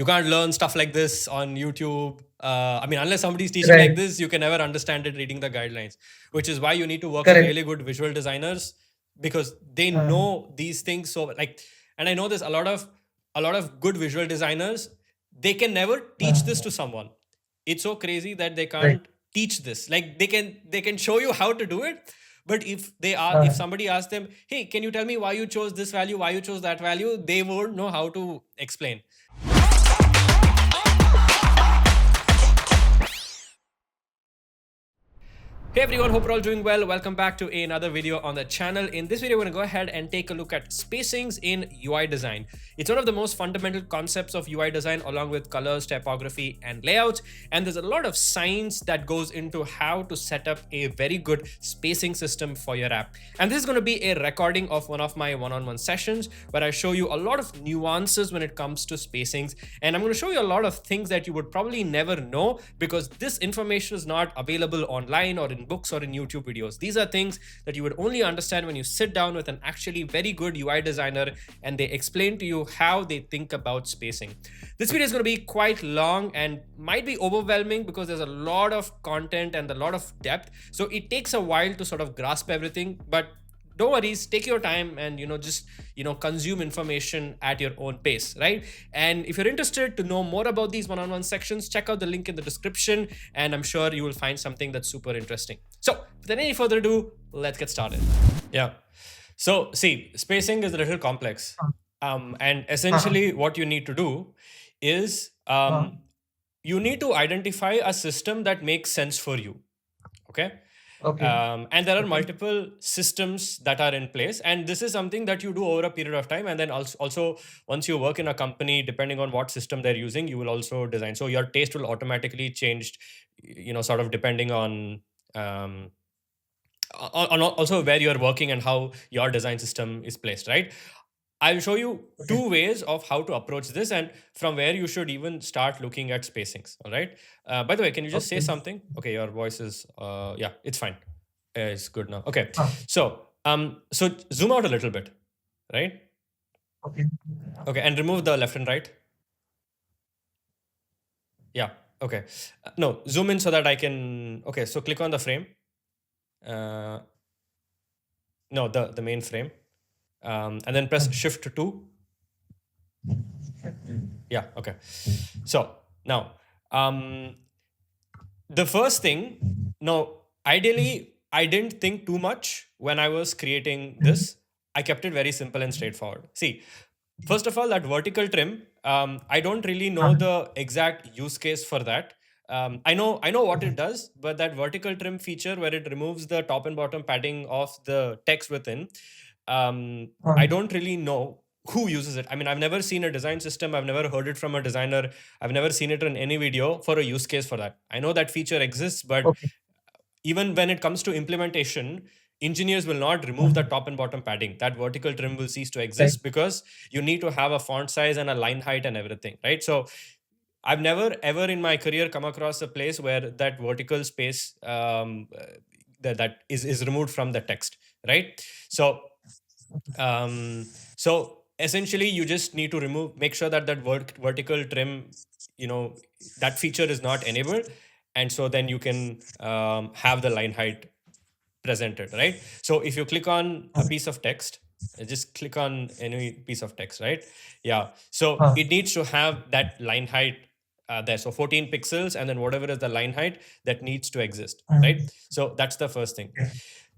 You can't learn stuff like this on YouTube. I mean, unless somebody's teaching like Right. this, you can never understand it reading the guidelines, which is why you need to work with Correct. really good visual designers because they Uh, know these things. So like, and I know there's a lot of good visual designers. They can never teach this uh, to someone. It's so crazy that they right. can't teach this. Like they can show you how to do it, but if Uh, somebody asks them, hey, can you tell me why you chose this value, why you chose that value, they won't know how to explain. Hey everyone, hope you're all doing well. Welcome back to another video on the channel. In this video, we're going to go ahead and take a look at spacings in UI design. It's one of the most fundamental concepts of UI design along with colors, typography, and layouts. And there's a lot of science that goes into how to set up a very good spacing system for your app. And this is going to be a recording of one of my one-on-one sessions where I show you a lot of nuances when it comes to spacings. And I'm going to show you a lot of things that you would probably never know because this information is not available online or in books or in YouTube videos. These are things that you would only understand when you sit down with an actually very good UI designer and they explain to you how they think about spacing. This video is going to be quite long and might be overwhelming because there's a lot of content and a lot of depth. So it takes a while to sort of grasp everything, but don't worry, take your time and just consume information at your own pace, right? And if you're interested to know more about these one-on-one sections, check out the link in the description and I'm sure you will find something that's super interesting. So without any further ado, let's get started. Yeah, so see, spacing is a little complex, and uh, essentially what you need to do is uh, you need to identify a system that makes sense for you. Okay. okay. And there are Okay. multiple systems that are in place, and this is something that you do over a period of time. And then also once you work in a company, depending on what system they're using, you will also design, so your taste will automatically change, sort of depending um, on also where you're working and how your design system is placed, right? I'll show you Okay. two ways of how to approach this and from where you should even start looking at spacings. All right. By the way, can you just say Okay. something? Okay, your voice is yeah, it's fine. It's good now. Okay. Uh, So zoom out a little bit, right? okay. Okay, and remove the left and right. Yeah. Okay. No, zoom in so that I can. Okay, so click on the frame. Uh, no, the main frame, and then press Shift 2. Yeah. Okay. So now, the first thing, no, ideally, I didn't think too much when I was creating this. I kept it very simple and straightforward. See, first of all, that vertical trim, I don't really know the exact use case for that. I know what it does, but that vertical trim feature where it removes the top and bottom padding of the text within, I don't really know who uses it. I mean, I've never seen a design system. I've never heard it from a designer. I've never seen it in any video for a use case for that. I know that feature exists, but Okay. even when it comes to implementation, engineers will not remove the top and bottom padding. That vertical trim will cease to Right. exist because you need to have a font size and a line height and everything, right? So I've never ever in my career come across a place where that vertical space that is removed from the text, right? So um, so essentially, you just need to make sure that vertical trim, you know, that feature is not enabled, and so then you can have the line height presented, right? So if you click on a piece of text, just click on any piece of text, right? Yeah. So Uh, it needs to have that line height there. So 14 pixels, and then whatever is the line height that needs to exist, right? So that's the first thing.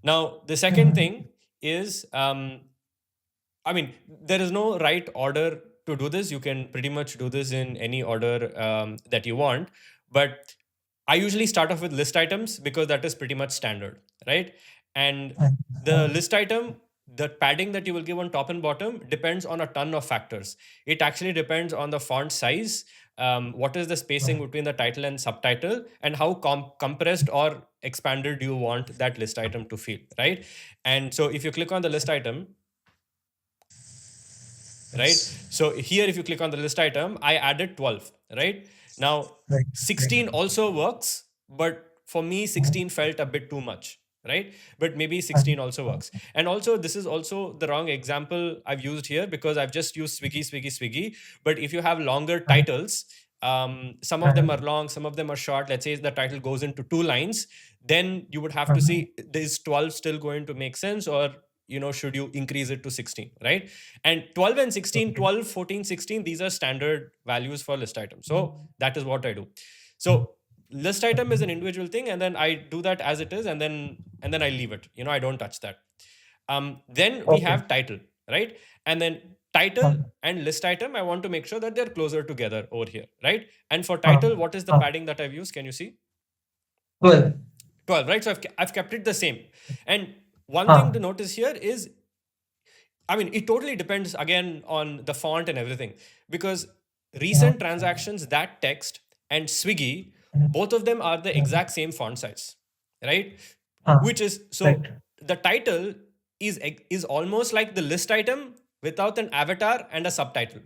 Now, the second thing is, I mean, there is no right order to do this. You can pretty much do this in any order that you want. But I usually start off with list items because that is pretty much standard, right? And the list item, the padding that you will give on top and bottom depends on a ton of factors. It actually depends on the font size, what is the spacing between the title and subtitle, and how compressed or expanded do you want that list item to feel, right? And so if you click on the list item, right? So here, if you click on the list item, I added 12, right? Now, right. 16 also works, but for me, 16 felt a bit too much. right? But maybe 16 also works. And also, this is also the wrong example I've used here because I've just used Swiggy. But if you have longer titles, some of them are long, some of them are short. Let's say the title goes into 2 lines, then you would have to see, is 12 still going to make sense, or should you increase it to 16, right? And 12 and 16, 12, 14, 16, these are standard values for list items. So that is what I do. So list item is an individual thing, and then I do that as it is, and then I leave it. I don't touch that. Then we have title, right? And then title and list item, I want to make sure that they're closer together over here, right? And for title, what is the padding that I've used? Can you see? 12. 12, right? So I've kept it the same. And one thing to notice here is, I mean, it totally depends again on the font and everything, because recent transactions, that text, and Swiggy, both of them are the exact same font size, right? Which is, so the title is almost like the list item without an avatar and a subtitle.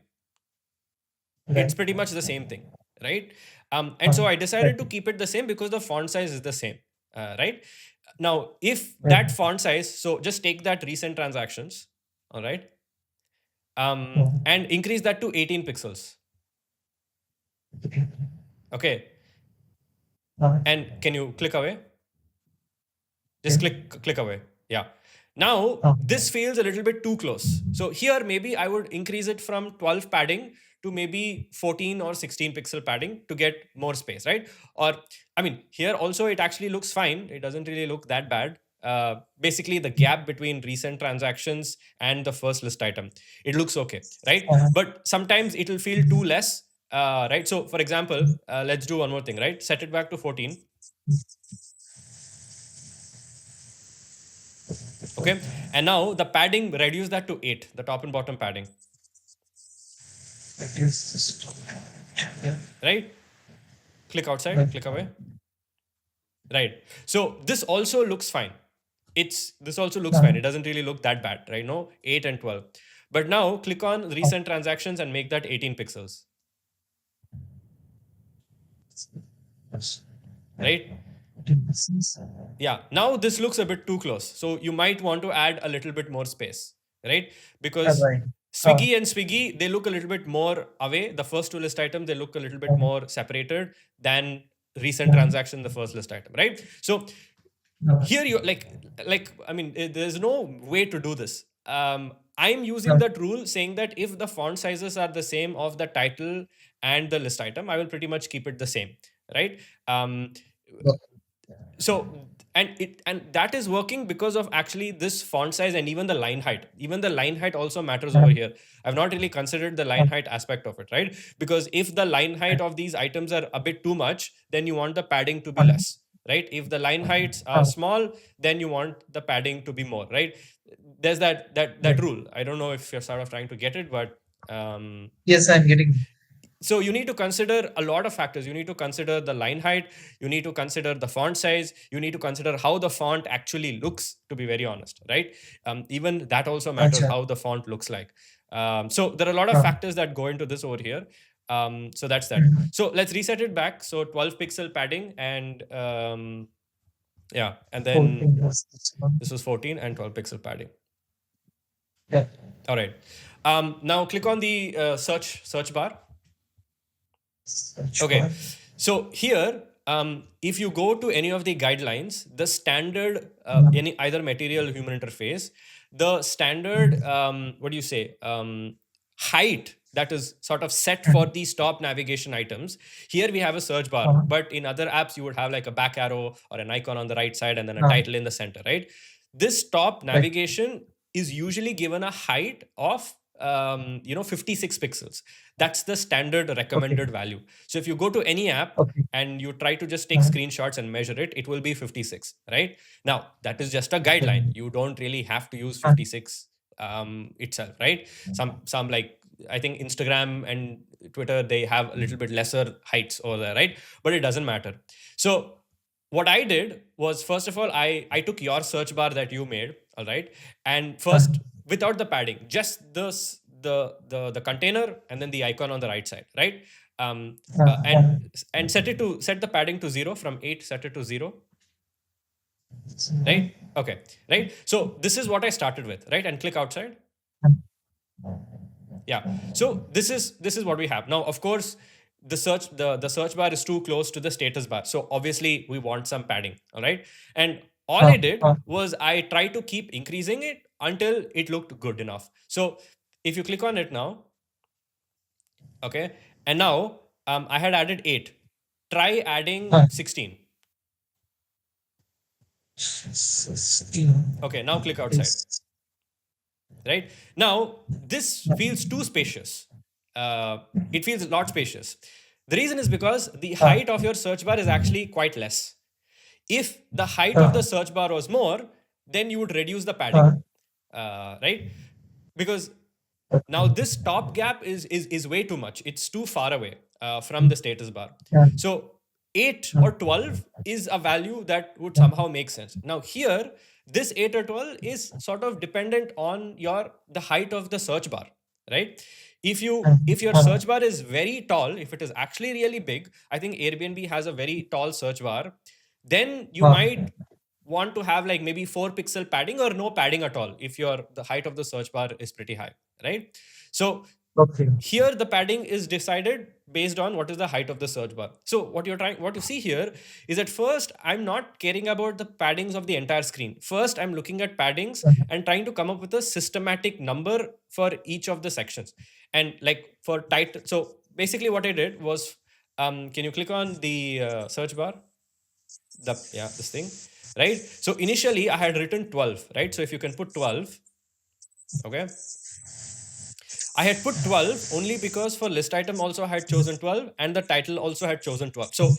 It's pretty much the same thing, right? And so I decided to keep it the same because the font size is the same, right? Now, if that font size, so just take that recent transactions, all right, and increase that to 18 pixels. Okay. And can you click away? Just click away. Yeah. Now, this feels a little bit too close. So here, maybe I would increase it from 12 padding to maybe 14 or 16 pixel padding to get more space, right? Or, I mean, here also it actually looks fine. It doesn't really look that bad. Basically, the gap between recent transactions and the first list item, it looks okay, right? But sometimes it will feel too less, right? So, for example, let's do one more thing, right? Set it back to 14. Okay, and now the padding, reduce that to 8, the top and bottom padding. Right? Click outside, click away. Right. So this also looks fine. This also looks fine. It doesn't really look that bad, right? No, 8 and 12. But now click on recent transactions and make that 18 pixels. Right? Yeah, now this looks a bit too close. So you might want to add a little bit more space, right? Because Swiggy and Swiggy, they look a little bit more away. The first two list items, they look a little bit more separated than recent transaction, the first list item, right? So here you like, I mean, there's no way to do this. I'm using that rule saying that if the font sizes are the same of the title and the list item, I will pretty much keep it the same, right? So and that is working because of actually this font size and even the line height. Even the line height also matters over here. I've not really considered the line height aspect of it, right? Because if the line height of these items are a bit too much, then you want the padding to be less, right? If the line heights are small, then you want the padding to be more, right? There's that rule. I don't know if you're sort of trying to get it, but yes, I'm getting. so you need to consider a lot of factors. You need to consider the line height, you need to consider the font size, you need to consider how the font actually looks, to be very honest, right? Even that also matters, how the font looks like. So there are a lot of factors that go into this over here. So that's that. So let's reset it back. So 12 pixel padding and yeah, and then this was 14 and 12 pixel padding. Yeah. All right. Now click on the search bar. Okay, so here, if you go to any of the guidelines, the standard, any either material human interface, the standard, what do you say, height that is sort of set for these top navigation items. Here we have a search bar, but in other apps you would have like a back arrow or an icon on the right side and then a title in the center, right? This top navigation is usually given a height of 56 pixels. That's the standard recommended value. So if you go to any app and you try to just take screenshots and measure it, it will be 56, right? Now, that is just a guideline. You don't really have to use 56 itself, right? Some like, I think Instagram and Twitter, they have a little bit lesser heights over there, right? But it doesn't matter. So what I did was, first of all, I took your search bar that you made, all right? And first, without the padding, just the container and then the icon on the right side, right? And set the padding to 0 from 8, set it to 0. right? Okay, right? So this is what I started with, right? And click outside. Yeah. So this is what we have now. Of course, the search bar is too close to the status bar, so obviously we want some padding. All right. And all I did was I tried to keep increasing it until it looked good enough. So if you click on it now, okay, and now I had added 8. Try adding 16. Okay, now click outside. Right now, this feels too spacious. It feels a lot spacious. The reason is because the height of your search bar is actually quite less. If the height of the search bar was more, then you would reduce the padding, right? Because now this top gap is way too much. It's too far away from the status bar. So 8 or 12 is a value that would somehow make sense. Now here, this 8 or 12 is sort of dependent on the height of the search bar, right? If your search bar is very tall, if it is actually really big, I think Airbnb has a very tall search bar, then you might want to have like maybe 4 pixel padding or no padding at all if the height of the search bar is pretty high, right? So here the padding is decided based on what is the height of the search bar. So what you see here is, at first I'm not caring about the paddings of the entire screen. First I'm looking at paddings and trying to come up with a systematic number for each of the sections. And like for title, so basically what I did was, can you click on the search bar, this thing, right? So initially I had written 12, right? So if you can put 12, okay, I had put 12 only because for list item also I had chosen 12 and the title also had chosen 12. So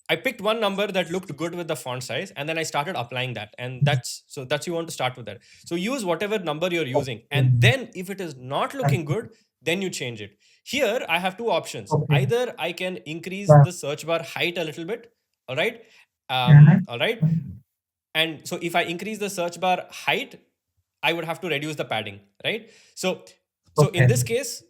I picked one number that looked good with the font size, and then I started applying that. And that's you want to start with that. So use whatever number you're using, and then if it is not looking good, then you change it. Here I have two options. Either I can increase the search bar height a little bit, all right? All right. And so if I increase the search bar height, I would have to reduce the padding, right? So in this case,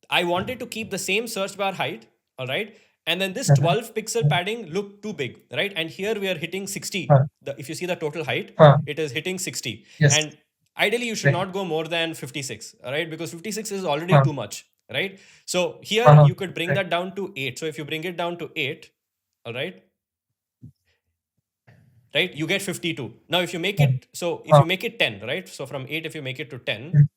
I wanted to keep the same search bar height, all right? And then this 12 pixel padding looked too big, right? And here we are hitting 60. If you see the total height, it is hitting 60. And ideally, you should not go more than 56, all right? Because 56 is already too much, right? So here you could bring that down to 8. So if you bring it down to 8, all right, you get 52. Now if you make it, so if you make it 10, right? So from 8, if you make it to 10,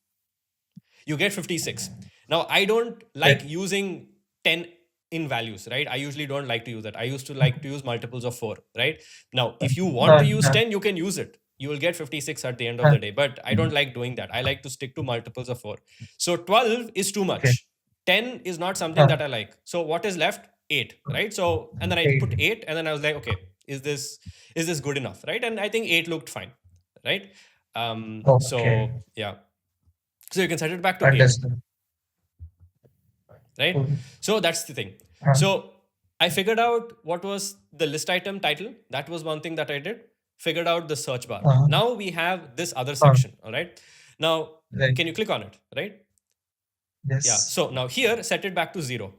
you get 56. Now I don't like using 10 in values, right? I usually don't like to use that. I used to like to use multiples of 4, right? Now if you want to use 10, you can use it. You will get 56 at the end of the day, but I don't like doing that. I like to stick to multiples of 4. So 12 is too much. 10 is not something that I like. So what is left? 8, right? So and then I put 8, and then I was like, okay, is this good enough, right? And I think 8 looked fine, right? So yeah, so you can set it back to 8, right? So that's the thing. So I figured out what was the list item title. That was one thing that I did. Figured out the search bar. Now we have this other section, all right? Now, can you click on it, right? Yeah. So now here, set it back to 0.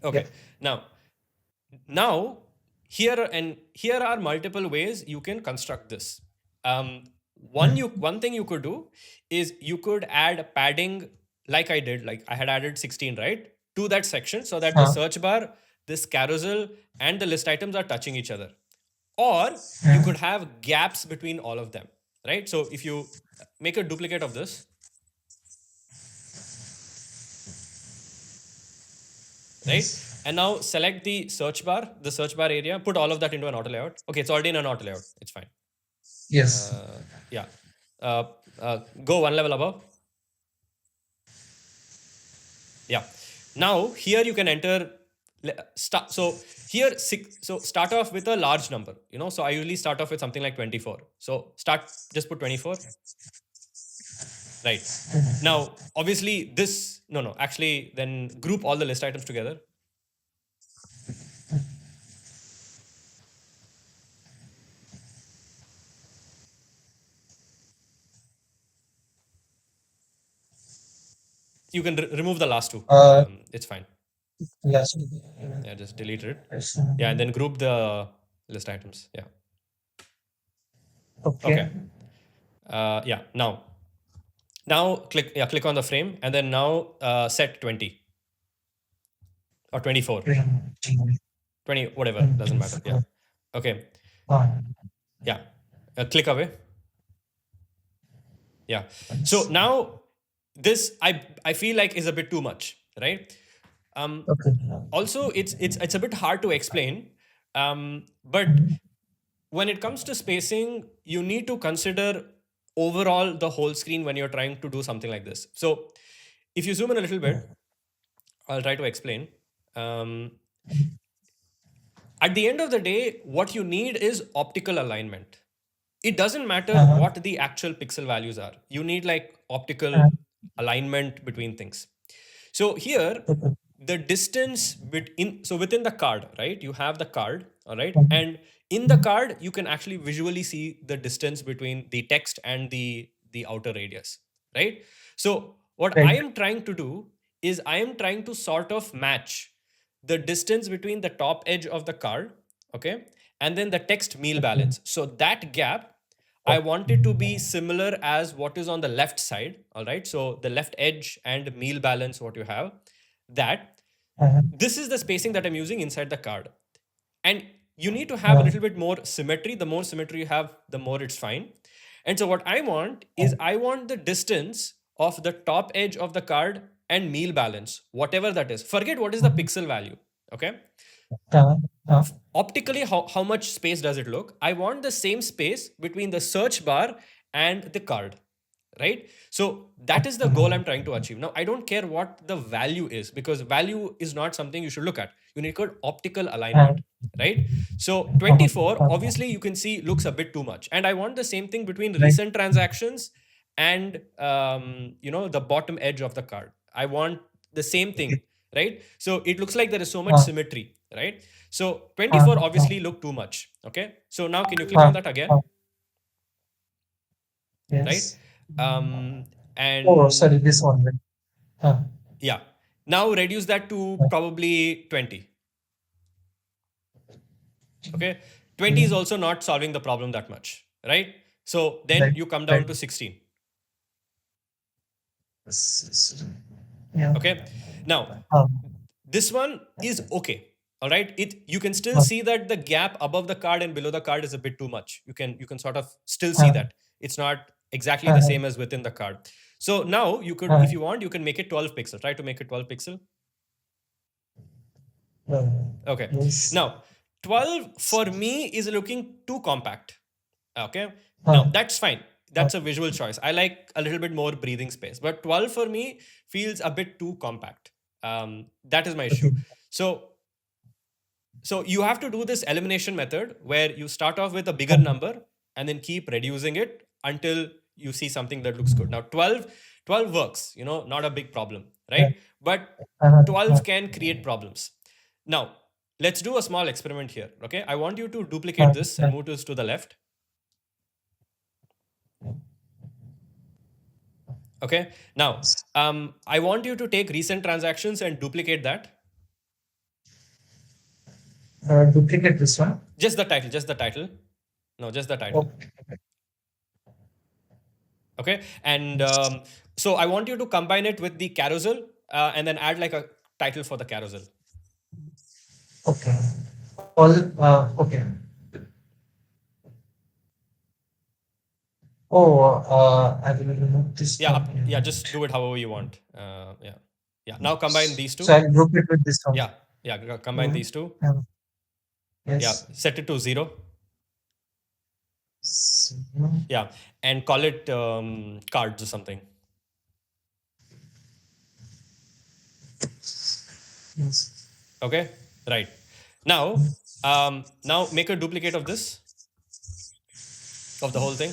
Okay. Now here are multiple ways you can construct this. One thing you could do is you could add padding, like I did. Like I had added 16, right, to that section, so that the search bar, this carousel, and the list items are touching each other. Or you could have gaps between all of them, right? So if you make a duplicate of this, right? And now select the search bar area, put all of that into an auto layout. Okay, it's already in an auto layout. It's fine. Yes. Yeah. Go one level above. Yeah. Now here you can enter. So here, so start off with a large number. So I usually start off with something like 24. So just put 24. Right. Now, obviously this, no, actually then group all the list items together. You can remove the last two. It's fine. Yes. Yeah, just delete it. Yeah, and then group the list items. Yeah. Okay. Okay. Yeah. Now click on the frame, and then now set 20 or 24, 20, whatever, doesn't matter. Yeah. Okay. Yeah. Click away. Yeah. So now this I feel like is a bit too much, right? Okay. Also, it's a bit hard to explain, but when it comes to spacing, you need to consider overall the whole screen when you're trying to do something like this. So if you zoom in a little bit, I'll try to explain. Um, at the end of the day, what you need is optical alignment. It doesn't matter what the actual pixel values are. You need like optical alignment between things. So here, the distance between, so within the card, right? You have the card, all right? And in the card, you can actually visually see the distance between the text and the outer radius, right? So what I Right. am trying to do is I am trying to sort of match the distance between the top edge of the card, okay, and then the text meal balance. So that gap, I want it to be similar as what is on the left side, all right? So the left edge and meal balance, what you have, that this is the spacing that I'm using inside the card. And you need to have a little bit more symmetry. The more symmetry you have, the more it's fine. And so what I want is I want the distance of the top edge of the card and meal balance, whatever that is. Forget what is the pixel value, okay? Optically, how much space does it look? I want the same space between the search bar and the card, right? So that is the goal I'm trying to achieve. Now I don't care what the value is, because value is not something you should look at. You need called optical alignment, right? So 24 obviously you can see looks a bit too much, and I want the same thing between Right. recent transactions and the bottom edge of the card. I want the same thing, right? So it looks like there is so much symmetry, right? So 24 obviously look too much. Okay, so now can you click on that again, right? Yes. um Oh, and sorry, this one. Right. yeah, now reduce that to probably 20. Okay, 20 is also not solving the problem that much, right? So then Right. you come down Right. to 16. Yeah. Okay, now this one is okay, all right? It, you can still Uh, see that the gap above the card and below the card is a bit too much. You can sort of still see that it's not exactly the same as within the card. So now you could, if you want, you can make it 12 pixel. Try to make it 12 pixel. Okay, yes. now 12 for me is looking too compact. Okay, now that's fine. That's a visual choice. I like a little bit more breathing space, but 12 for me feels a bit too compact. That is my issue. So you have to do this elimination method where you start off with a bigger number and then keep reducing it until you see something that looks good. Now 12 works, not a big problem, right? But 12 can create problems. Now let's do a small experiment here. Okay, I want you to duplicate this and move this to the left. Okay, now I want you to take recent transactions and duplicate that. Duplicate this one. Just the title, just the title. No, just the title. Okay. Okay, and so I want you to combine it with the carousel and then add like a title for the carousel. Okay. All. Okay. Oh, I will remove this Yeah, one. yeah, just do it however you want. Yeah. Now combine these So two. I'll group it with this one. Yeah, combine these two. Yeah. Yeah, Yes. set it to 0. So, Yeah, and call it cards or something. yes. Okay, right. Now, now make a duplicate of this, of the whole thing.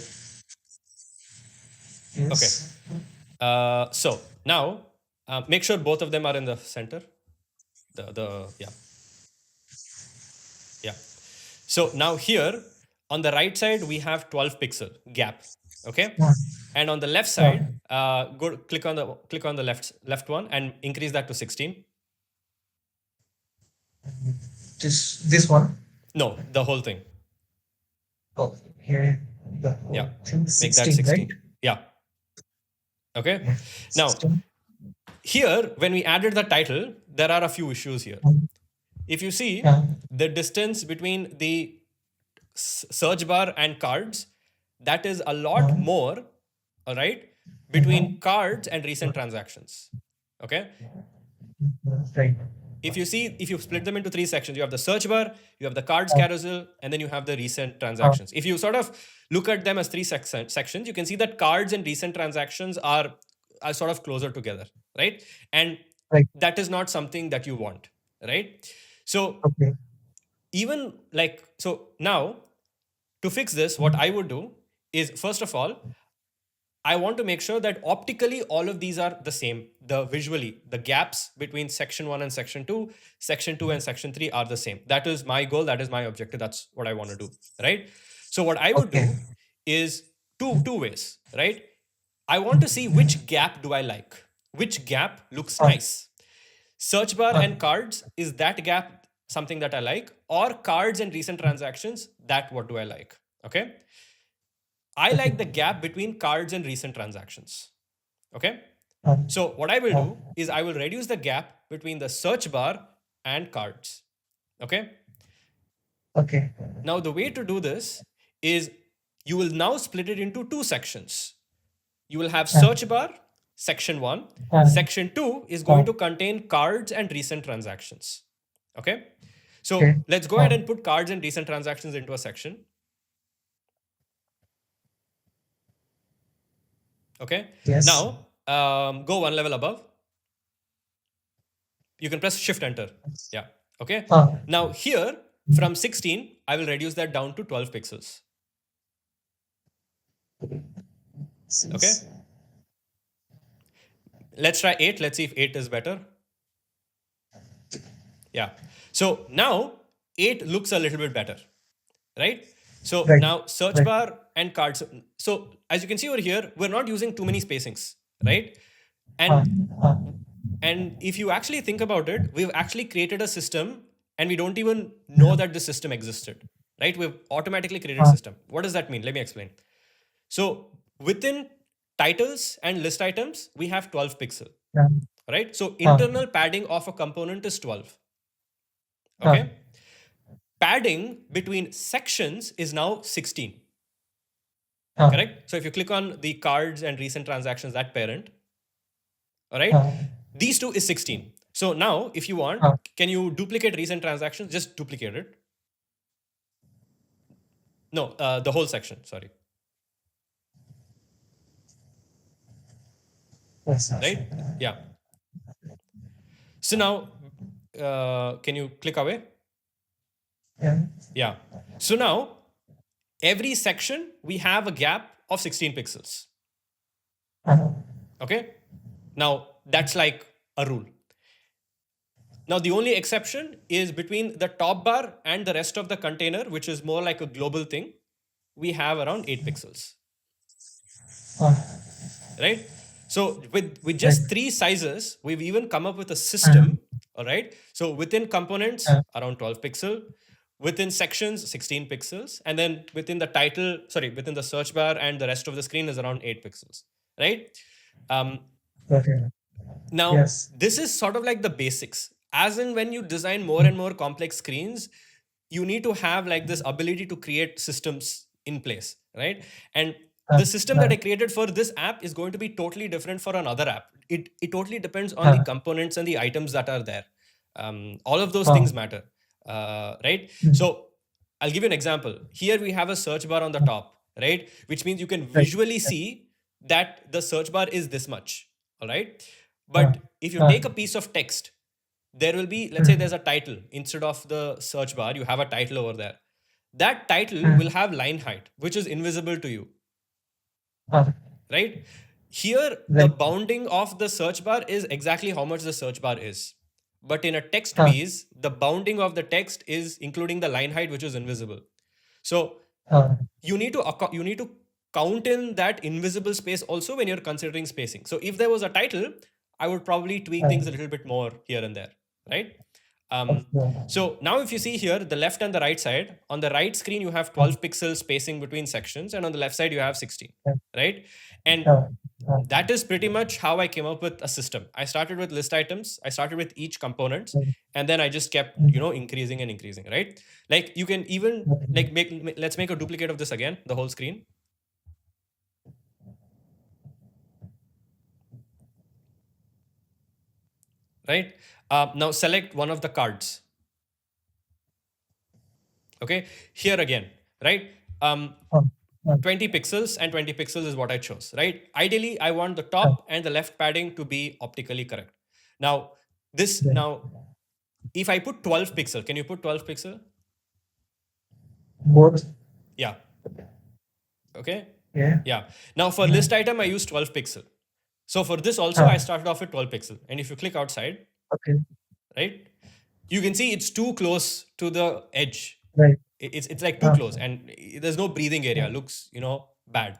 Okay. Yes. So now make sure both of them are in the center. Yeah. So now here on the right side we have 12 pixel gap. Okay. And on the left side, go click on the left one and increase that to 16. This one. No, the whole thing. Oh, here the Yeah, whole thing make that 16, right? 16. Yeah. Okay. Yeah, Now, 16. here, when we added the title, there are a few issues here. Um, If you see Yeah. the distance between the search bar and cards, that is a lot Um, more, all right, between mhm. cards and recent transactions. Okay. Right. If you split them into three sections, you have the search bar, you have the cards Uh, carousel, and then you have the recent uh, transactions. If you sort of look at them as three sections, you can see that cards and recent transactions are sort of closer together, right? And right. that is not something that you want, right? So Okay. even like, so now to fix this, what I would do is, first of all, I want to make sure that optically all of these are the same. The visually, the gaps between section 1 and section 2 and section 3 are the same. That is my goal, that is my objective, that's what I want to do, right? So what I would Okay. do is two ways, right? I want to see which gap do I like. Which gap looks Uh, nice. Search bar uh, and cards, is that gap something that I like, or cards and recent transactions, that what do I like? Okay? I okay. like the gap between cards and recent transactions. Okay. Uh, So what I will uh, do is I will reduce the gap between the search bar and cards. Okay. okay. Now the way to do this is you will now split it into two sections. You will have Uh, search bar, section 1. uh, Section 2 is uh, going to contain cards and recent transactions. Okay. So okay. let's go ahead and put cards and recent transactions into a section. Okay. Yes. Now go one level above. You can press shift enter. Yeah. Okay. Uh, Now here from 16, I will reduce that down to 12 pixels. Okay. Six. Let's try 8. Let's see if 8 is better. Yeah. So now 8 looks a little bit better, right? So Right. now search Right. bar and cards. So as you can see over here, we're not using too many spacings, right? Uh, And uh, and if you actually think about it, we've actually created a system and we don't even know that the system existed, right? We've automatically created a uh, system. What does that mean? Let me explain. So within titles and list items, we have 12 pixel, yeah. right? So Uh, internal padding of a component is 12. uh, Okay. Padding between sections is now 16. uh, Correct. So if you click on the cards and recent transactions, that parent, all right, uh, these two is 16. So now if you want, uh, can you duplicate recent transactions? Just duplicate it. No, the whole section, sorry. yes. Right. Yeah. So now can you click away? Yeah. Yeah. So now every section we have a gap of 16 pixels. Uh, Okay. Now that's like a rule. Now the only exception is between the top bar and the rest of the container, which is more like a global thing. We have around 8 pixels, uh, right? So with right. just 3 sizes, we've even come up with a Uh, system, all right? So within components, uh, around 12 pixel, within sections, 16 pixels, and then within the title, sorry, within the search bar and the rest of the screen is around 8 pixels, right? Um, okay. Now, Yes. this is sort of like the basics. As in, when you design more and more complex screens, you need to have like this ability to create systems in place, right? And Uh, the system that uh, I created for this app is going to be totally different for another app. It totally depends on the uh, components and the items that are there. All of those uh, things matter, right? mm, So I'll give you an example. Here we have a search bar on the uh, top, right? Which means you can right. visually Yeah. see that the search bar is this much, all right? Uh, But if you uh, take a piece of text, there will be, let's say mm, there's a title. Instead of the search bar, you have a title over there. That title will mm, have line height, which is invisible to you, uh, right? Here, the right. bounding of the search bar is exactly how much the search bar is. But in a text Uh, piece, the bounding of the text is including the line height, which is invisible. So uh, you need to count in that invisible space also when you're considering spacing. So if there was a title, I would probably tweak uh, things a little bit more here and there, right? So now if you see here, the left and the right side, on the right screen, you have 12 pixels spacing between sections, and on the left side, you have 16, right? And that is pretty much how I came up with a system. I started with list items. I started with each components, and then I just kept, increasing and increasing, right? Like you can even like let's make a duplicate of this again, the whole screen. Right? Now select one of the cards. Okay, here again, right? 20 pixels and 20 pixels is what I chose, right? Ideally, I want the top and the left padding to be optically correct. Now, if I put 12 pixel, can you put 12 pixel? Both. Yeah. Okay. Yeah. Yeah. Now for list item, I use 12 pixel. So for this also, I started off with 12 pixel. And if you click outside, Okay. right, you can see it's too close to the edge. Right. It's like too close, and there's no breathing area. Looks bad.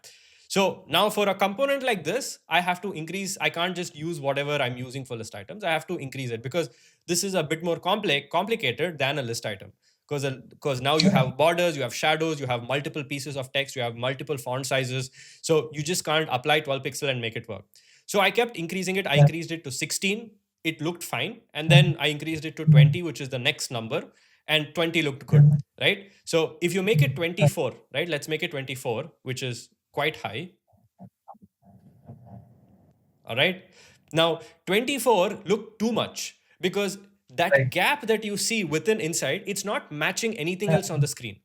So now for a component like this, I have to increase. I can't just use whatever I'm using for list items. I have to increase it because this is a bit more complicated than a list item. Because now you have borders, you have shadows, you have multiple pieces of text, you have multiple font sizes. So you just can't apply 12 pixel and make it work. So I kept increasing it. I increased it to 16. It looked fine. And then I increased it to 20, which is the next number. And 20 looked good, right? So if you make it 24, right? Let's make it 24, which is quite high. All right. Now, 24 looked too much because that gap that you see within inside, it's not matching anything else on the screen.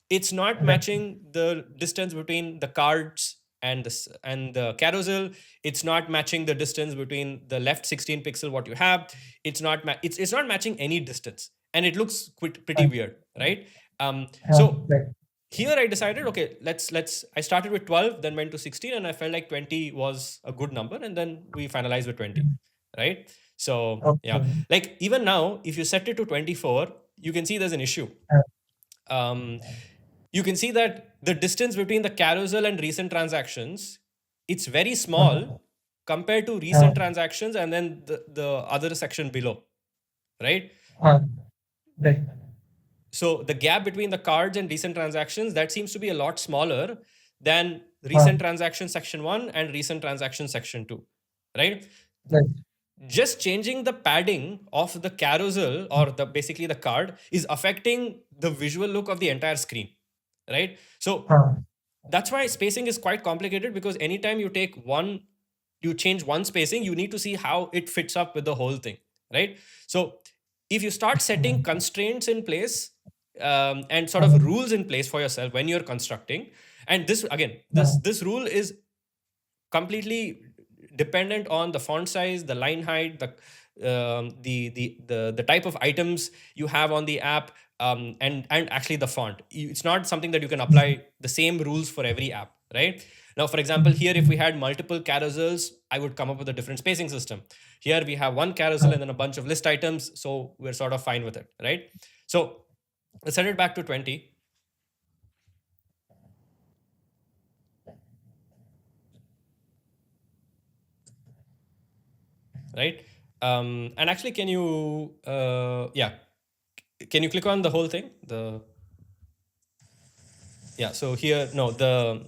It's not matching the distance between the cards and the carousel. It's not matching the distance between the left 16 pixel what you have. It's not it's not matching any distance, and it looks pretty weird, right? So here I decided, okay, let's I started with 12, then went to 16, and I felt like 20 was a good number, and then we finalized with 20, right? So yeah, like even now, if you set it to 24, you can see there's an issue. You can see that the distance between the carousel and recent transactions, it's very small compared to recent transactions and then the other section below, right? Right. So the gap between the cards and recent transactions, that seems to be a lot smaller than recent transaction section 1 and recent transaction section 2, right? Right. Just changing the padding of the carousel or basically the card is affecting the visual look of the entire screen, right? So that's why spacing is quite complicated, because anytime you change one spacing, you need to see how it fits up with the whole thing, right? So if you start setting constraints in place and sort of rules in place for yourself when you're constructing, and this rule is completely dependent on the font size, the line height, the type of items you have on the app, and actually the font. It's not something that you can apply the same rules for every app, right? Now, for example, here if we had multiple carousels, I would come up with a different spacing system. Here we have one carousel and then a bunch of list items, so we're sort of fine with it, right? So let's set it back to 20. Right? And actually, can you, can you click on the whole thing? So here, no, the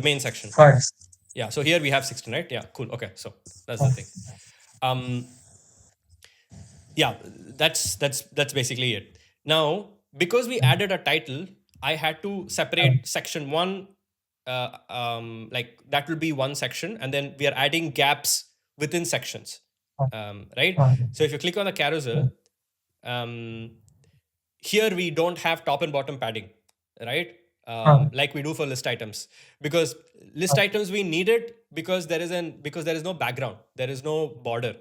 main section. Cards. Yeah, so here we have 16, right? Yeah, cool. Okay, so that's the thing. Yeah, that's basically it. Now, because we added a title, I had to separate section 1, like that will be one section, and then we are adding gaps within sections, right? So if you click on the carousel, here we don't have top and bottom padding, right? Like we do for list items, because list items we need it because there is no background, there is no border.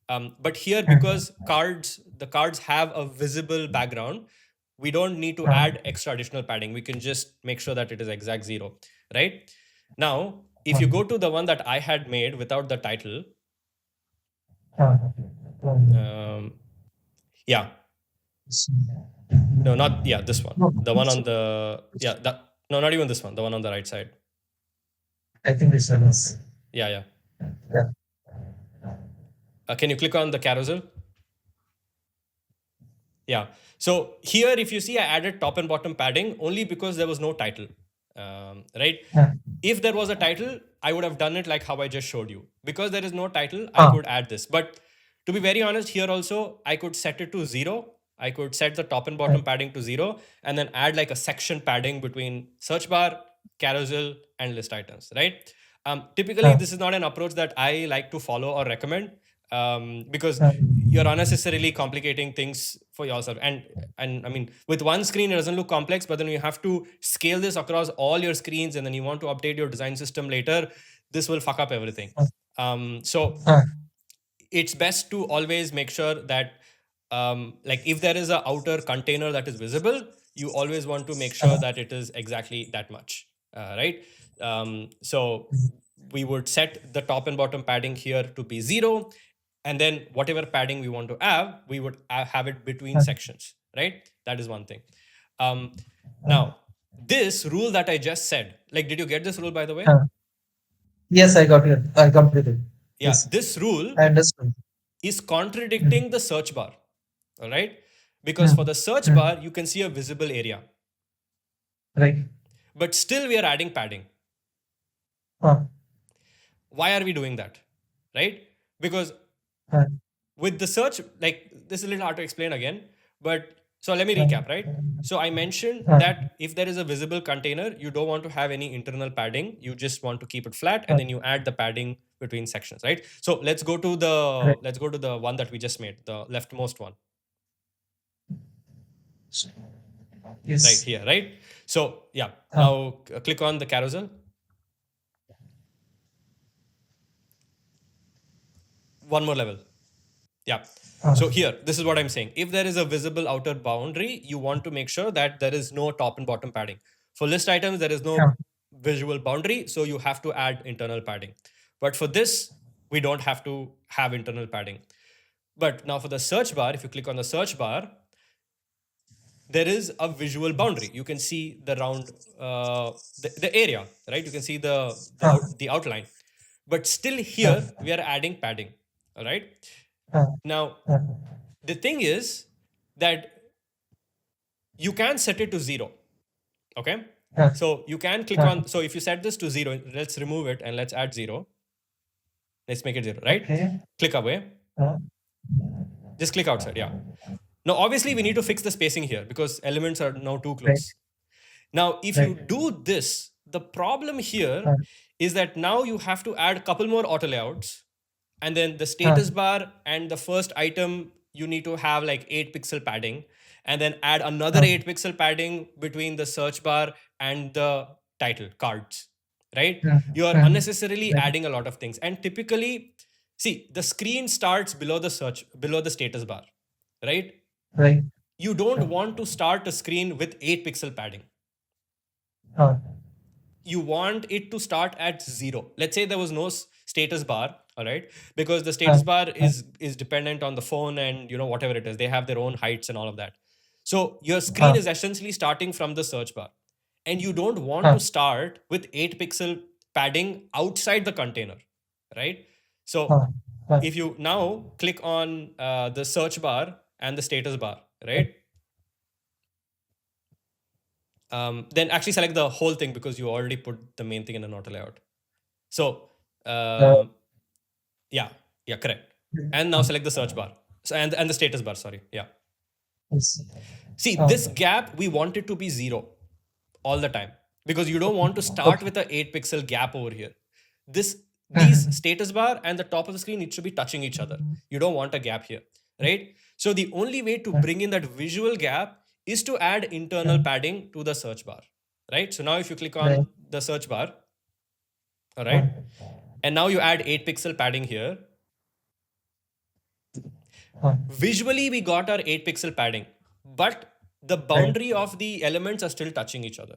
But here, because the cards have a visible background, we don't need to add extra additional padding. We can just make sure that it is exact 0, right? Now, if you go to the one that I had made without the title, yeah. No, not, yeah, this one. The one on the, no, not even this one. The one on the right side. I think this one is. Yeah. Yeah. Can you click on the carousel? Yeah. So here, if you see, I added top and bottom padding only because there was no title, right? Yeah. If there was a title, I would have done it like how I just showed you. Because there is no title, I Ah, could add this. But to be very honest, here also, I could set it to 0. I could set the top and bottom right. padding to 0 and then add like a section padding between search bar, carousel, and list items, right? Typically, Ah, this is not an approach that I like to follow or recommend, because ah, you're unnecessarily complicating things for yourself. And I mean, with one screen, it doesn't look complex, but then you have to scale this across all your screens, and then you want to update your design system later. This will fuck up everything. ah, So ah, it's best to always make sure that, like if there is a outer container that is visible, you always want to make sure ah, that it is exactly that much, right? So we would set the top and bottom padding here to be 0, and then whatever padding we want to have, we would have it between ah, sections, right? That is one thing. um, ah, Now, this rule that I just said, like, did you get this rule, by the way? ah. Yes, I got it. I completed. Yeah, Yes, this rule I understood. is Mm, contradicting the search bar. All right. Because for mm, the search mm. bar, you can see a visible area, Right. but still we are adding padding. Ah, Why are we doing that? Right? Because ah, with the search, like, this is a little hard to explain again, but so let me ah, recap, right? So I mentioned ah, that if there is a visible container, you don't want to have any internal padding. You just want to keep it flat, and ah. then you add the padding between sections, right? So Right. let's go to the one that we just made, the leftmost one, So, right yes. here, right? So yeah, Ah, now click on the carousel. One more level. Yeah. ah, So here, this is what I'm saying. If there is a visible outer boundary, you want to make sure that there is no top and bottom padding. For list items, there is no ah, visual boundary, so you have to add internal padding. But for this, we don't have to have internal padding. But now for the search bar, if you click on the search bar, there is a visual boundary. You can see the round, the area, right? You can see ah, the outline. But still ah, here, we are adding padding, all right? ah, Now, ah, the thing is that you can set it to 0. Okay. ah, So you can click ah. on, so if you set this to 0, let's remove it and let's add 0. Let's make it 0, right? Okay. Click away. Ah, Just click outside. Yeah. Now, obviously, we need to fix the spacing here because elements are now too right. close. Now, if you Right. do this, the problem here Ah, is that now you have to add a couple more auto layouts, and then the ah, status bar and the first item, you need to have like 8 pixel padding, and then add another ah, 8 pixel padding between the search bar and the title cards, right? ah, You are ah. unnecessarily Right. adding a lot of things. And typically, see, the screen starts below the status bar, right? Right. You don't Sure. want to start a screen with 8 pixel padding. Ah, You want it to start at 0. Let's say there was no status bar, all right? Because the ah, status bar ah, is dependent on the phone, and whatever it is, they have their own heights and all of that. So your screen ah, is essentially starting from the search bar, and you don't want to ah, start with 8 pixel padding outside the container, right? So ah, ah. if you now click on the search bar and the status bar, Right. right? Then actually select the whole thing because you already put the main thing in an auto layout. So Uh, yeah, yeah, correct. And now ah, select the search bar. So and the status bar, sorry. Yeah. yes. See, Ah, this gap, we want it to be 0 all the time because you don't want to start okay. with a 8 pixel gap over here. This These Mhm. status bar and the top of the screen need to be touching each other. You don't want a gap here, right? So the only way to Ah, bring in that visual gap is to add internal ah, padding to the search bar, right? So now if you click right. on the search bar, all Ah, right, and now you add 8 pixel padding here. ah, Visually, we got our 8 pixel padding, but the right. boundary of the elements are still touching each other,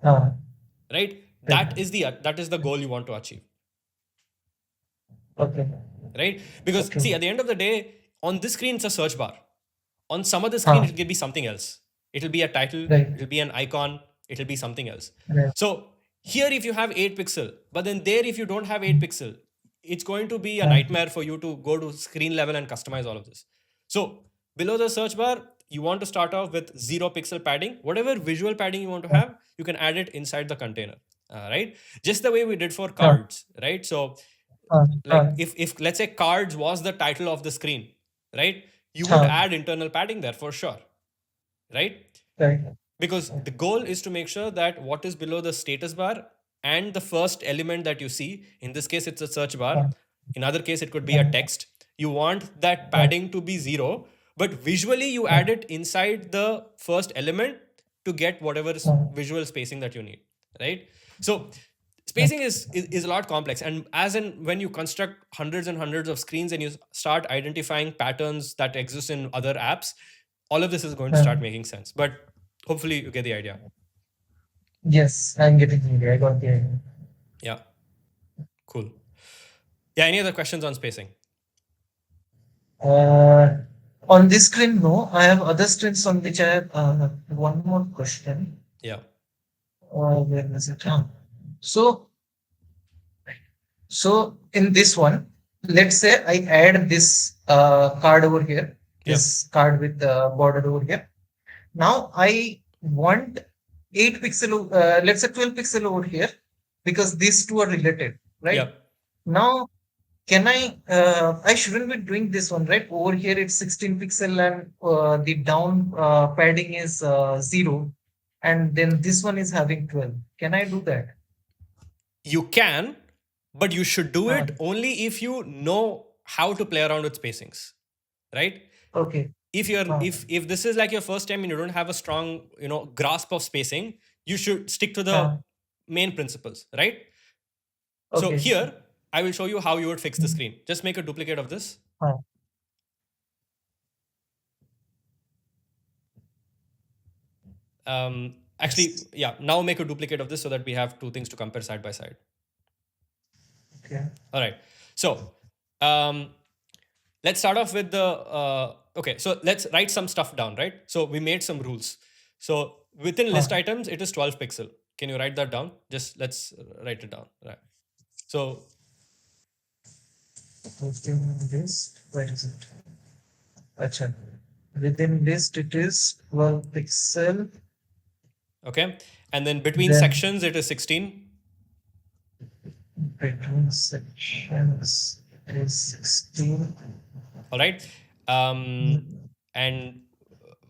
Ah, right? right. That is the goal you want to achieve, Okay. right? Because Okay. see, at the end of the day, on this screen it's a search bar. On some other screen, Ah, it will be something else. It'll be a title, right. it'll be an icon, it'll be something else. Right. So here, if you have 8 pixel, but then there, if you don't have 8 Mm. pixel, it's going to be a Ah, nightmare for you to go to screen level and customize all of this. So below the search bar, you want to start off with 0 pixel padding. Whatever visual padding you want to have, you can add it inside the container, right? Just the way we did for cards, right? So like if let's say cards was the title of the screen, right? You would add internal padding there for sure, right? Right. Because the goal is to make sure that what is below the status bar and the first element that you see, in this case it's a search bar, in other case it could be a text, you want that padding to be 0, but visually you add it inside the first element to get whatever visual spacing that you need, right? So spacing is a lot complex, and as in when you construct hundreds and hundreds of screens and you start identifying patterns that exist in other apps, all of this is going to start making sense. But hopefully you get the idea. Yes, I'm getting the idea. I got the idea. Yeah, cool. Yeah, any other questions on spacing? On this screen, no. I have other screens on which I have one more question. Yeah. Where is it? So, so in this one, let's say I add this card over here, this card with the border over here. Now I want 8 pixel, let's say 12 pixel over here, because these two are related, right? Yeah. Now, can I shouldn't be doing this one, right? Over here it's 16 pixel and the down padding is 0. And then this one is having 12. Can I do that? You can, but you should do it only if you know how to play around with spacings, right? Okay. If you're if this is like your first time and you don't have a strong grasp of spacing, you should stick to the main principles, right? So here I will show you how you would fix the screen. Just make a duplicate of this. Actually, yeah, now make a duplicate of this so that we have two things to compare side by side. Okay. All right. So let's start off with the okay. So let's write some stuff down, right? So we made some rules. So within list items, it is 12 pixel. Can you write that down? Just let's write it down. Right. So within list, where is it? Achha. Within list, it is 12 pixel. Okay. And then between sections, it is 16. Between sections, it is 16. All right. And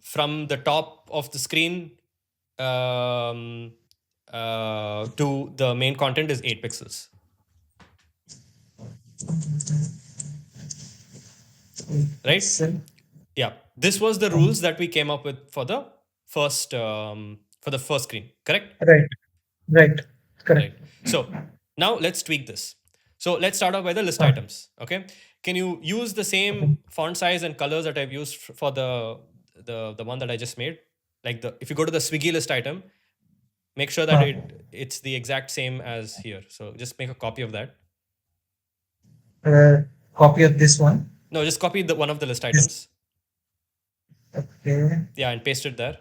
from the top of the screen to the main content is 8 pixels. Right? Yeah. This was the rules that we came up with for the first screen, correct? Right. Correct. Right. So now let's tweak this. So let's start off by the list items. Okay. Can you use the same font size and colors that I've used for the one that I just made? Like if you go to the Swiggy list item, make sure that it's the exact same as here. So just make a copy of that. Copy of this one? No, just copy the one of the list items. Okay. Yeah, and paste it there.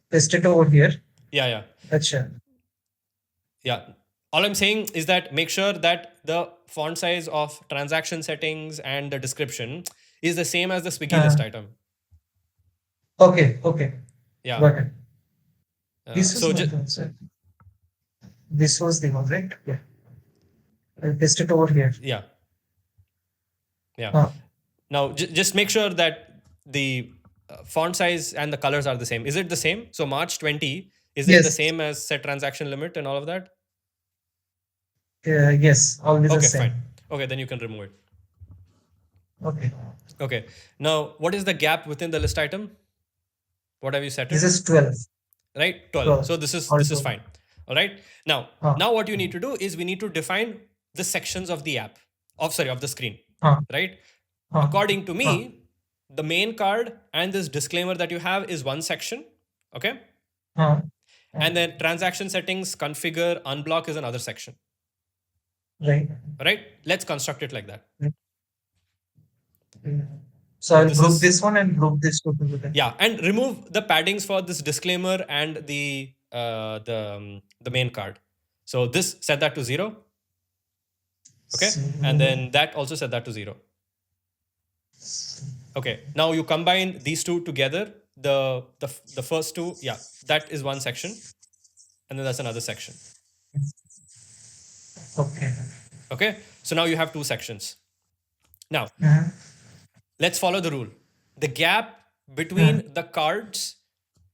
Paste it over here. Yeah. Achha. Yeah. All I'm saying is that make sure that the font size of transaction settings and the description is the same as the Swiggy list item. Okay. Yeah. Got it. This was the one, right? Yeah. I'll paste it over here. Yeah. Now, just make sure that the font size and the colors are the same. Is it the same? So March 20, is it the same as set transaction limit and all of that? Yes, all is the same. Fine. Okay, then you can remove it. Okay. Now, what is the gap within the list item? What have you set? This is 12. Right, 12. So this is fine. All right. Now what you need to do is we need to define the sections of the app, of the screen. Right. According to me, the main card and this disclaimer that you have is one section. Okay. And then transaction settings, configure, unblock is another section. Right. Let's construct it like that. So I'll group this one and group this two together. Yeah, and remove the paddings for this disclaimer and the main card. So this set that to 0. Okay, and then that also set that to 0. Okay, now you combine these two together. The first two, yeah, that is one section, and then that's another section. Okay. Okay, so now you have two sections. Now Mhm. let's follow the rule. The gap between Mhm. the cards.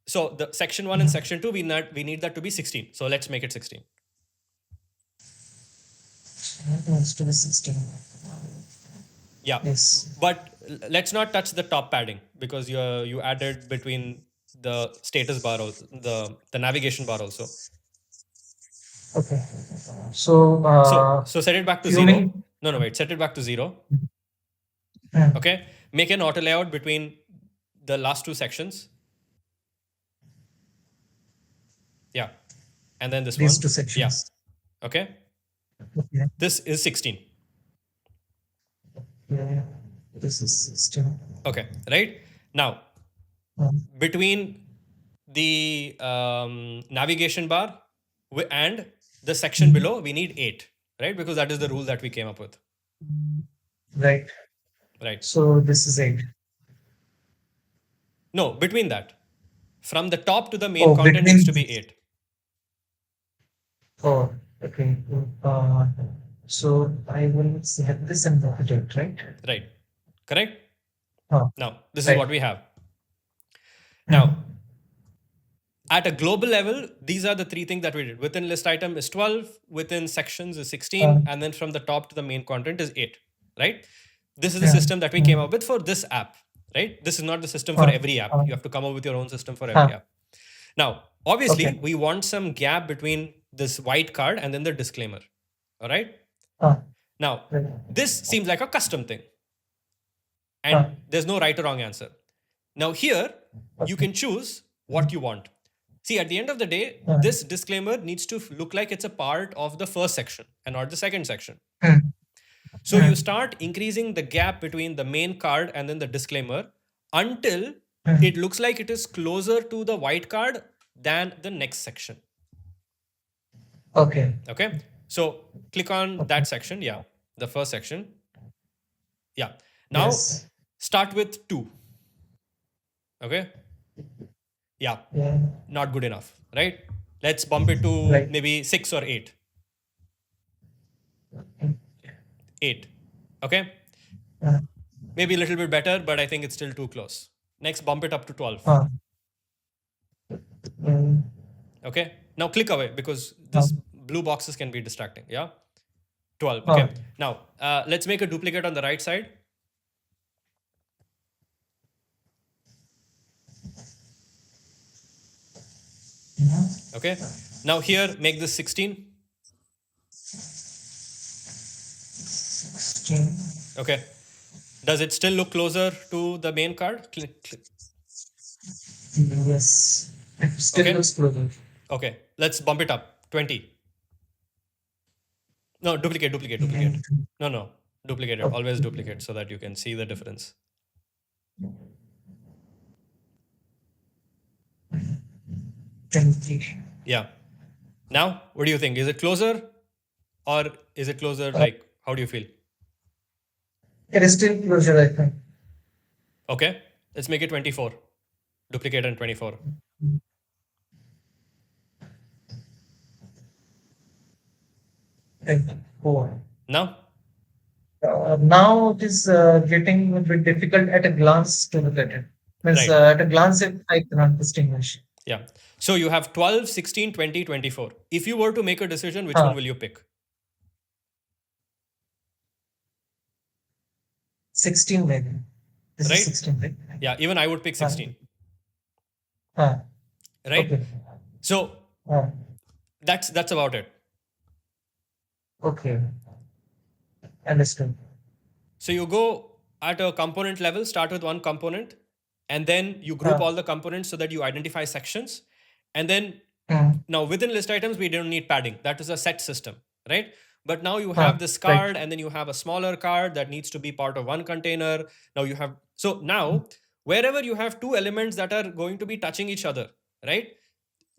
So the section 1 and Mhm. section 2, we need that to be 16. So let's make it 16. Needs to be 16. Yeah, Yes. but let's not touch the top padding because you added between the status bar, the navigation bar also. Okay. So, So set it back to you 0. mean? No, wait, set it back to 0. Mhm. Okay, make an auto layout between the last two sections. Yeah, and then this These one. two Yeah, sections. okay. Okay. This is 16. Yeah. This is 16. Okay, right? Now, between the navigation bar and the section Mhm. below, we need 8, right? Because that is the rule that we came up with, Right. right? So this is 8. No, between that. From the top to the main Oh, content needs between. to be 8. Oh, okay. Uh, so I will set this and put it, right? Right. Correct? Oh, Now, this is what right. we have. Now, Mhm. at a global level, these are the three things that we did. Within list item is 12, within sections is 16, and then from the top to the main content is 8, right? This is the Yeah. system that we came up with for this app, right? This is not the system for Uh, every app. uh, You have to come up with your own system for every uh, app. Now, obviously, okay. we want some gap between this white card and then the disclaimer, all right? Uh, Now, right. this seems like a custom thing, Uh, and there's no right or wrong answer. Now, here, you okay. can choose what you want. See, at the end of the day, Uh, this disclaimer needs to look like it's a part of the first section and not the second section. mm, So you start increasing the gap between the main card and then the disclaimer until it mm. looks like it is closer to the white card than the next section. Okay. Okay. So click on Okay. that section. Yeah. The first section. Yeah. Now Yes. start with 2. Okay. Yeah. Yeah. Not good enough. Right. Let's bump it to Right. maybe 6 or 8. 8. Okay. Uh, Maybe a little bit better, but I think it's still too close. Next, bump it up to 12. uh, mm, Okay. Now click away because uh, this blue boxes can be distracting. Yeah. 12. uh, Okay. Now, let's make a duplicate on the right side. mhm. Okay. Now here, make this 16. 16. Okay. Does it still look closer to the main card? Click. Yes. It still Okay. looks closer. Okay. Let's bump it up. 20. No, duplicate. And, No. Duplicate it. Always duplicate so that you can see the difference. 20. Yeah. Now, what do you think? Is it closer or is it closer? Uh, Like, how do you feel? it is still closer, I think. Okay. Let's make it 24. Duplicate and 24. 4. Now, Now it is getting a bit difficult at a glance to look at it. Means right. at a glance, I cannot distinguish. Yeah. So you have 12, 16, 20, 24. If you were to make a decision, which Uh, one will you pick? 16 maybe. This is Right? 16, right? Yeah. Even I would pick 16. Uh, Right? okay. So Uh, that's about it. okay. Understood. So you go at a component level, start with one component, and then you group all the components so that you identify sections. And then mm, now within list items, we don't need padding. That is a set system, right? But now you have this right. card, and then you have a smaller card that needs to be part of one container. Now you have, so now wherever you have two elements that are going to be touching each other, right?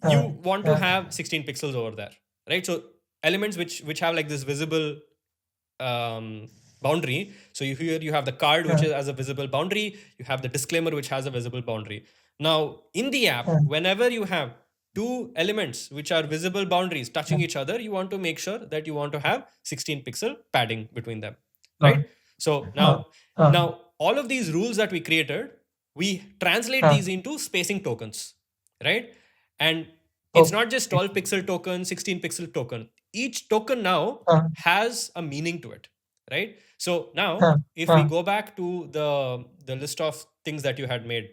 You want to have 16 pixels over there, right? So elements which have like this visible boundary. So here you have the card, which is as a visible boundary. You have the disclaimer, which has a visible boundary. Now, in the app, whenever you have two elements which are visible boundaries touching each other, you want to make sure that you want to have 16 pixel padding between them, right? So now all of these rules that we created, we translate these into spacing tokens, right? And it's not just 12 pixel token, 16 pixel token. Each token now has a meaning to it, right? So now if we go back to the list of things that you had made,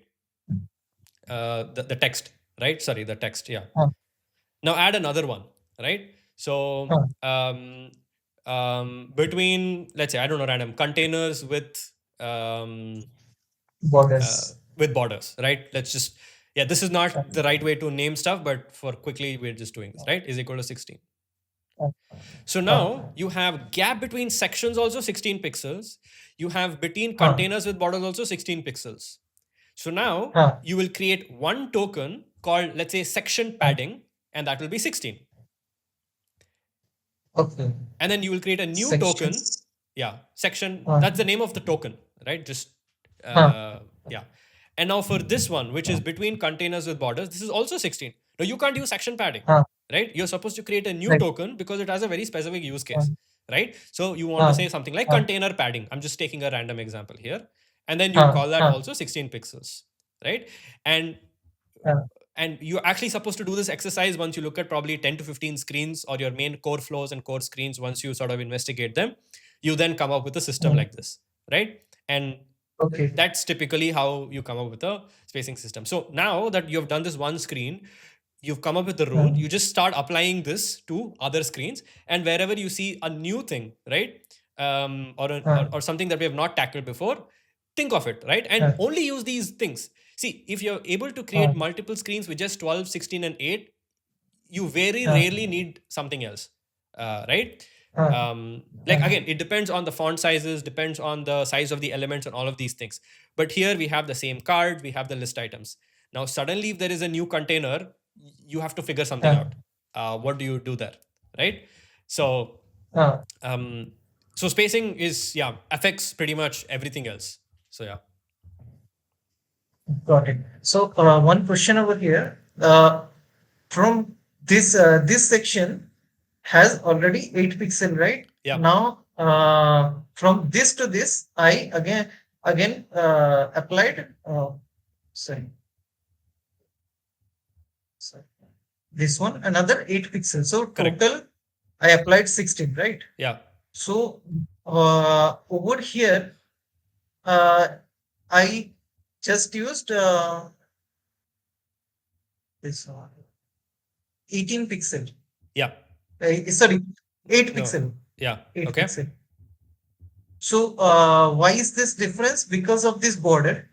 the text, right? Sorry, the text, yeah. Now add another one, right? So between, let's say, I don't know, random containers with borders, right? Let's just, yeah, this is not the right way to name stuff, but for quickly, we're just doing this, right? Is equal to 16. So now you have gap between sections also 16 pixels. You have between containers with borders also 16 pixels. So now you will create one token called, let's say, section padding, and that will be 16. Okay. And then you will create a new token. Yeah, section. That's the name of the token, right? Just yeah. And now for this one, which is between containers with borders, this is also 16. No, you can't use section padding, right? You're supposed to create a new token because it has a very specific use case, right? So you want to say something like container padding. I'm just taking a random example here. And then you call that also 16 pixels, right? And you're actually supposed to do this exercise once you look at probably 10 to 15 screens or your main core flows and core screens. Once you sort of investigate them, you then come up with a system like this, right? And that's typically how you come up with a spacing system. So now that you've done this one screen, you've come up with the rule, you just start applying this to other screens, and wherever you see a new thing, right? Or something that we have not tackled before, think of it, right? And only use these things. See, if you're able to create multiple screens with just 12, 16, and 8, you very rarely need something else, right? Like, again, it depends on the font sizes, depends on the size of the elements and all of these things. But here we have the same card, we have the list items. Now, suddenly, if there is a new container, you have to figure something out. What do you do there, right? So, so spacing is, yeah, affects pretty much everything else. So, yeah. Got it. So one question over here. From this this section has already 8 pixel, right? Yeah. Now from this to this, I again applied. Sorry. This one another 8 pixels. So total I applied 16, right? Yeah. So over here, I just used this one 18 pixel. Yeah. Sorry, 8 pixel. Yeah. 8 okay. pixel. So why is this difference? Because of this border.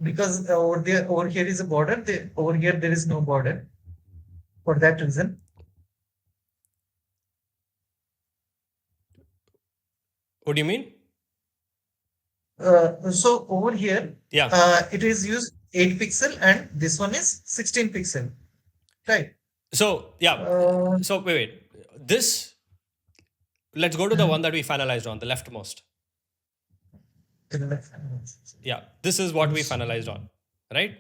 Because over here is a border. Over here there is no border. For that reason. What do you mean? So over here, yeah, it is used 8 pixel and this one is 16 pixel, right? So yeah, so wait. This, let's go to the one that we finalized on, the leftmost. Yeah, this is what we finalized on, right?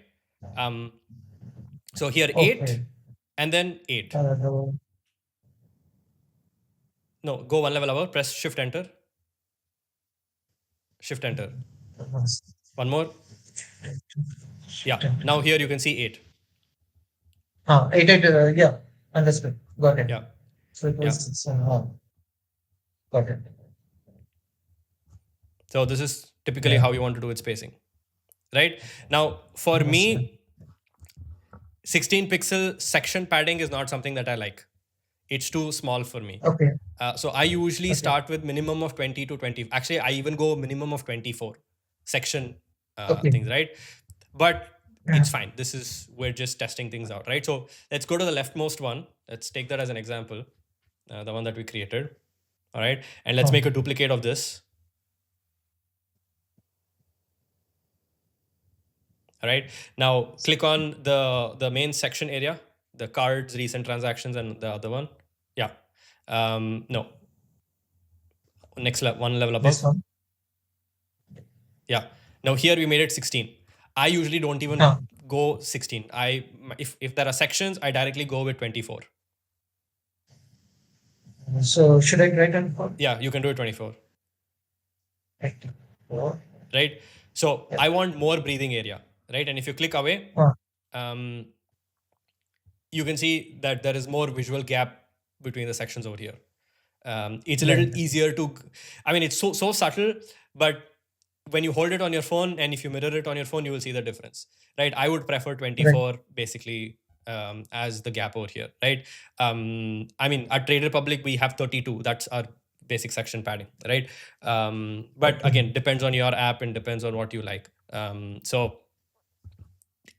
So here 8 and then 8. No, go one level above, press Shift Enter. Shift Enter. One more. Yeah, now here you can see 8. 8, yeah, understood. Got it. Yeah. So it was got it. So this is typically how you want to do with spacing, right? Now, for me, 16 pixel section padding is not something that I like. It's too small for me. Okay. So I usually start with minimum of 20 to 20. Actually, I even go minimum of 24 section things, right? But it's fine. This is, we're just testing things out, right? So let's go to the leftmost one. Let's take that as an example, the one that we created. All right. And let's make a duplicate of this. All right. Now click on the main section area, the cards, recent transactions, and the other one. Yeah. No. one level above. This one. Yeah. Now here we made it 16. I usually don't even go 16. If there are sections, I directly go with 24. So should I try 24? Yeah, you can do it 24. 24. Right. So I want more breathing area. Right. And if you click away, you can see that there is more visual gap between the sections over here. It's a little easier to, I mean, it's so subtle, but when you hold it on your phone and if you mirror it on your phone, you will see the difference, right? I would prefer 24 basically as the gap over here, right? I mean, at Trade Republic, we have 32. That's our basic section padding, right? But again, depends on your app and depends on what you like. So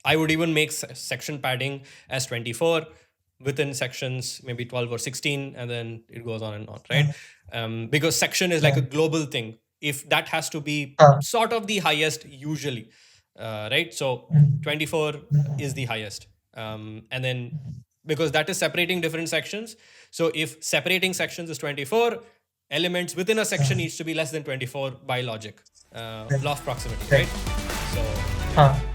I would even make section padding as 24, within sections maybe 12 or 16, and then it goes on and on, right? Because section is like a global thing. If that has to be sort of the highest usually, right? So 24 is the highest. And then because that is separating different sections. So if separating sections is 24, elements within a section needs to be less than 24 by logic, law of proximity, right? So